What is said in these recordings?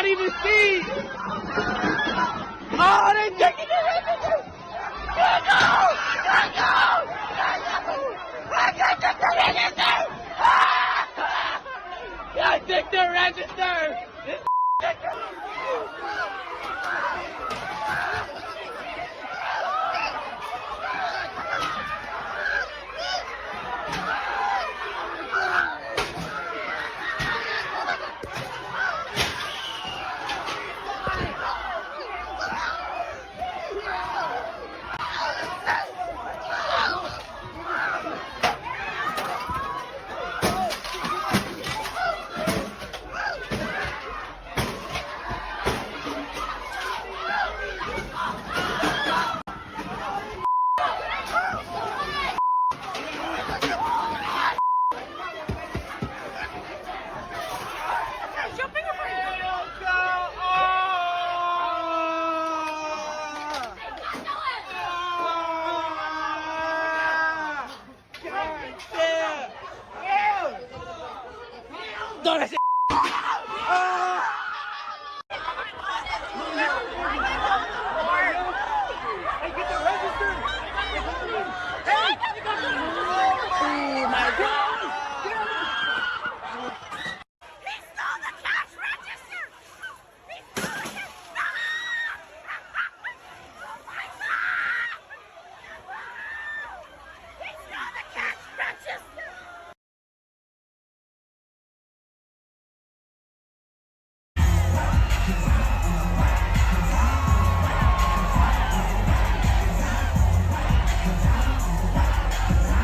not even see. Oh, they taking the register. Let go! Let go! Let go! I got the register! I took the register!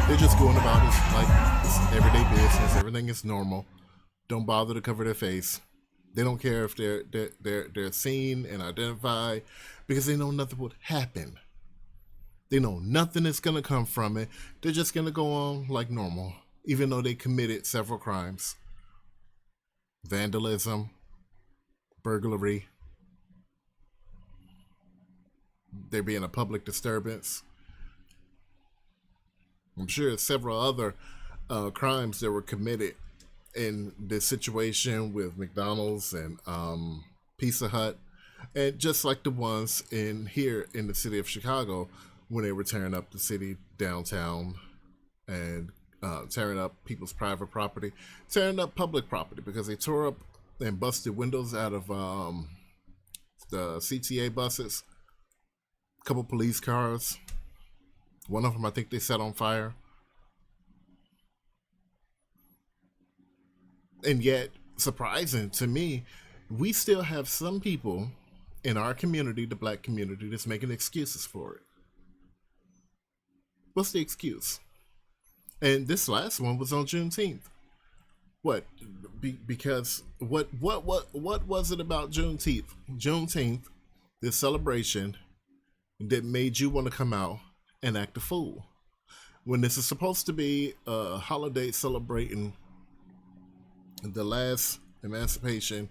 They're just going about it like it's everyday business. Everything is normal. Don't bother to cover their face. They don't care if they're seen and identified because they know nothing would happen. They know nothing is gonna come from it. They're just gonna go on like normal, even though they committed several crimes: vandalism, burglary. There being a public disturbance. I'm sure several other crimes that were committed in this situation with McDonald's and Pizza Hut, and just like the ones in here in the city of Chicago when they were tearing up the city downtown and tearing up people's private property, tearing up public property because they tore up and busted windows out of the CTA buses, a couple police cars. One of them, I think they set on fire. And yet, surprising to me, we still have some people in our community, the black community, that's making excuses for it. What's the excuse? And this last one was on Juneteenth. What? Because what was it about Juneteenth? Juneteenth, this celebration that made you want to come out and act a fool when this is supposed to be a holiday celebrating the last emancipation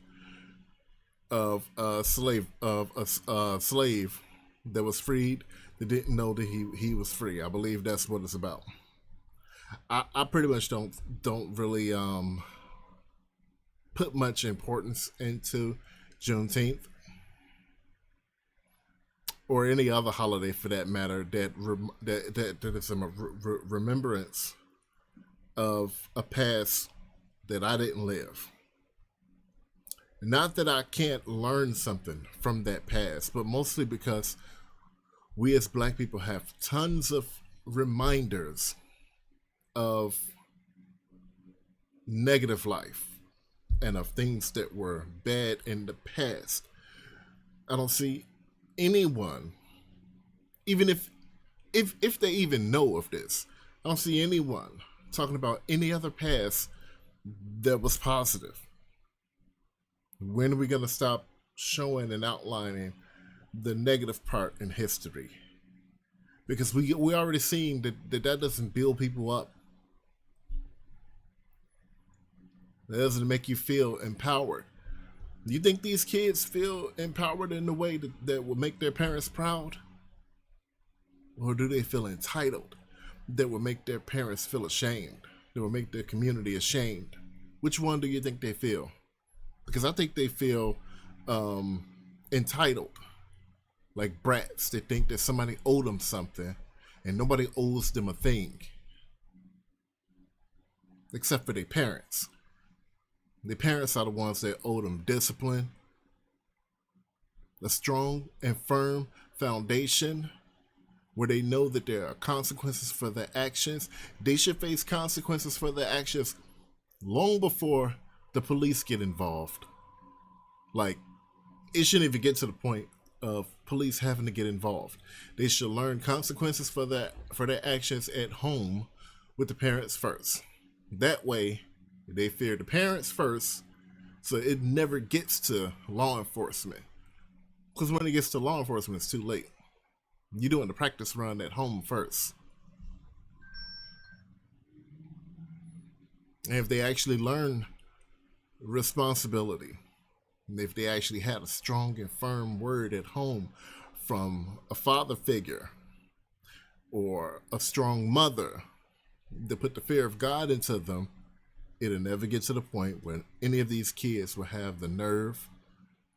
of a slave that was freed that didn't know that he was free. I believe that's what it's about. I pretty much don't really put much importance into Juneteenth or any other holiday for that matter that is a remembrance of a past that I didn't live. Not that I can't learn something from that past, but mostly because we as black people have tons of reminders of negative life and of things that were bad in the past. I don't see anyone, even if they even know of this, I don't see anyone talking about any other past that was positive. When are we going to stop showing and outlining the negative part in history? Because we already seen that doesn't build people up. That doesn't make you feel empowered. Do you think these kids feel empowered in the way that will make their parents proud? Or do they feel entitled that will make their parents feel ashamed? That will make their community ashamed? Which one do you think they feel? Because I think they feel entitled, like brats. They think that somebody owed them something, and nobody owes them a thing except for their parents. Their parents are the ones that owe them discipline, a strong and firm foundation where they know that there are consequences for their actions. They should face consequences for their actions long before the police get involved. Like, it shouldn't even get to the point of police having to get involved. They should learn consequences for their actions at home with the parents first. That way, they fear the parents first, so it never gets to law enforcement. Because when it gets to law enforcement, it's too late. You're doing the practice run at home first. And if they actually learn responsibility, and if they actually had a strong and firm word at home from a father figure or a strong mother to put the fear of God into them, it'll never get to the point when any of these kids will have the nerve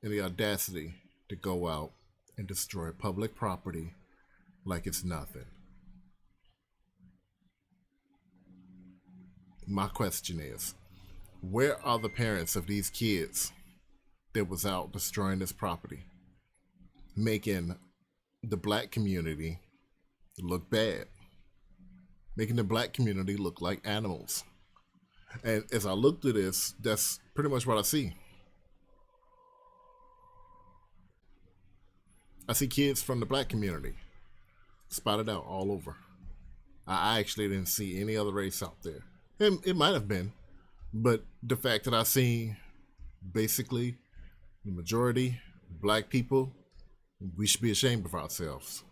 and the audacity to go out and destroy public property like it's nothing. My question is, where are the parents of these kids that was out destroying this property, making the black community look bad, making the black community look like animals? And as I look through this, that's pretty much what I see. I see kids from the black community spotted out all over. I actually didn't see any other race out there. It might have been, but the fact that I see basically the majority black people, we should be ashamed of ourselves.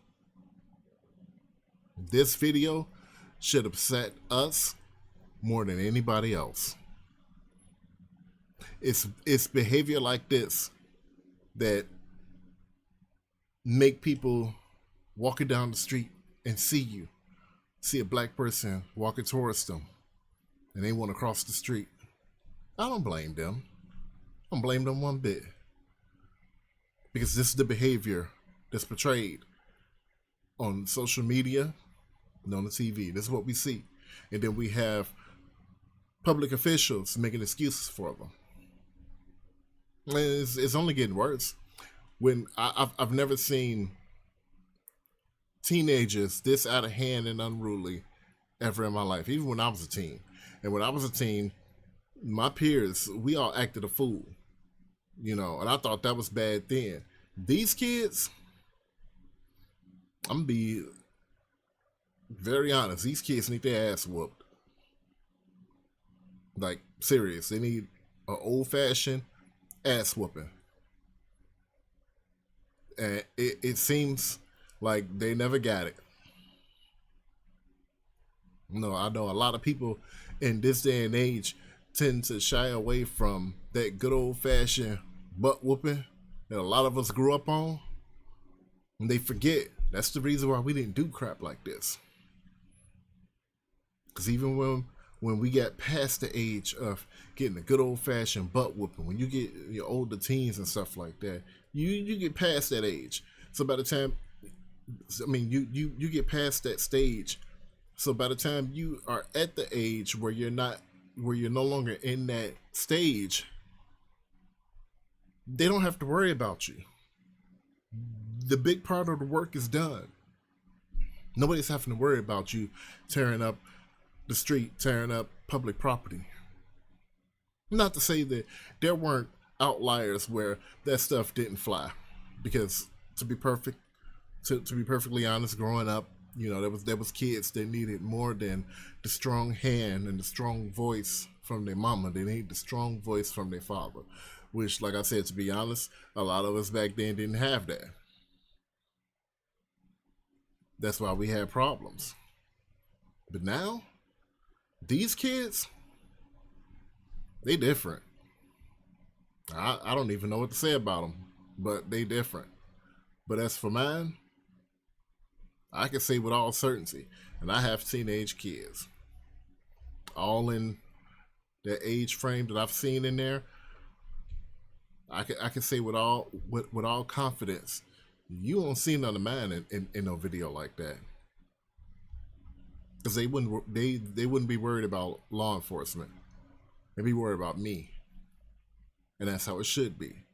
This video should upset us more than anybody else. It's behavior like this that make people walking down the street and see a black person walking towards them, and they want to cross the street. I don't blame them. I don't blame them one bit. Because this is the behavior that's portrayed on social media and on the TV. This is what we see. And then we have public officials making excuses for them. And it's only getting worse. When I've never seen teenagers this out of hand and unruly ever in my life, even when I was a teen. And when I was a teen, my peers, we all acted a fool, and I thought that was bad then. These kids, I'm gonna be very honest, these kids need their ass whooped. Like, serious, they need an old-fashioned ass whooping. And it seems like they never got it. I know a lot of people in this day and age tend to shy away from that good old-fashioned butt whooping that a lot of us grew up on. And they forget that's the reason why we didn't do crap like this. Because even when we got past the age of getting a good old-fashioned butt whooping, when you get your older teens and stuff like that, you get past that age. So by the time, you get past that stage. So by the time you are at the age where you're no longer in that stage, they don't have to worry about you. The big part of the work is done. Nobody's having to worry about you tearing up the street, tearing up public property. Not to say that there weren't outliers where that stuff didn't fly, because to be perfectly honest, growing up, there was kids that needed more than the strong hand and the strong voice from their mama. They needed the strong voice from their father, which, like I said, to be honest, a lot of us back then didn't have that. That's why we had problems. But now, these kids, they different. I don't even know what to say about them, but they different. But as for mine, I can say with all certainty, and I have teenage kids, all in the age frame that I've seen in there, I can say with all confidence, you won't see none of mine in no video like that, because they wouldn't be worried about law enforcement. They'd be worried about me, and that's how it should be.